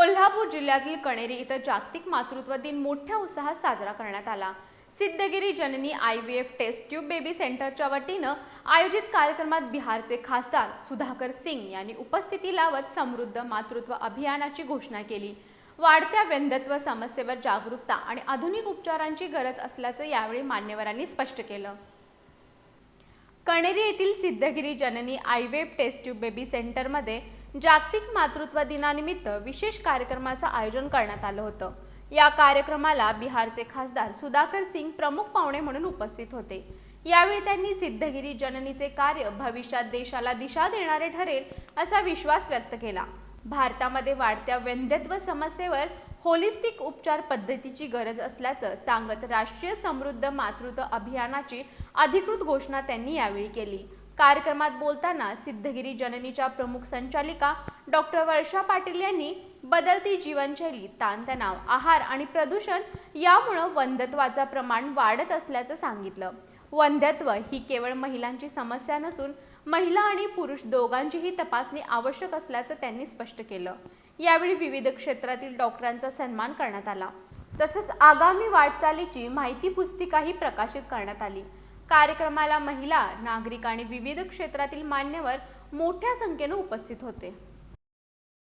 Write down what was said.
कोल्हापूर जिल्ह्यातील कणेरी इथं जागतिक मातृत्व दिन मोठ्या उत्साहात साजरा करण्यात आला। सिद्धगिरी जननी IVF टेस्ट ट्यूब बेबी सेंटरच्या वतीनं आयोजित कार्यक्रमात बिहारचे खासदार सुधाकर सिंग यांनी उपस्थिती लावत समृद्ध मातृत्व अभियानाची घोषणा केली। वाढत्या वंध्यत्व समस्येवर जागरूकता आणि आधुनिक उपचारांची गरज असल्याचं यावेळी मान्यवरांनी स्पष्ट केलं। कणेरी येथील सिद्धगिरी जननी IVF टेस्ट ट्यूब बेबी सेंटरमध्ये जागतिक मातृत्व दिनानिमित्त विशेष कार्यक्रमाचं आयोजन करण्यात आलं होतं। या कार्यक्रमाला बिहारचे खासदार सुधाकर सिंग प्रमुख पाहुणे म्हणून उपस्थित होते। यावेळी त्यांनी सिद्धगिरी जननीचे कार्य भविष्यात देशाला दिशा देणारे ठरेल असा विश्वास व्यक्त केला। भारतामध्ये वाढत्या वंध्यत्व समस्येवर होलिस्टिक उपचार पद्धतीची गरज असल्याचं सांगत राष्ट्रीय समृद्ध मातृत्व अभियानाची अधिकृत घोषणा त्यांनी यावेळी केली। कार्यक्रमात बोलताना सिद्धगिरी जननीच्या प्रमुख संचालिका डॉक्टर वर्षा पाटील यांनी बदलती जीवनशैली, ताणतणाव, आहार आणि प्रदूषण यामुळे वंध्यत्वाचं प्रमाण वाढत असल्याचं सांगितलं। वंध्यत्व ही केवळ महिलांची समस्या नसून महिला आणि पुरुष दोघांचीही तपासणी आवश्यक असल्याचं त्यांनी स्पष्ट केलं। यावेळी विविध क्षेत्रातील डॉक्टरांचा सन्मान करण्यात आला। तसंच आगामी वाटचालीची माहिती पुस्तिकाही प्रकाशित करण्यात आली। कार्यक्रमाला महिला, नागरिक आणि विविध क्षेत्रातील मान्यवर मोठ्या संख्येने उपस्थित होते।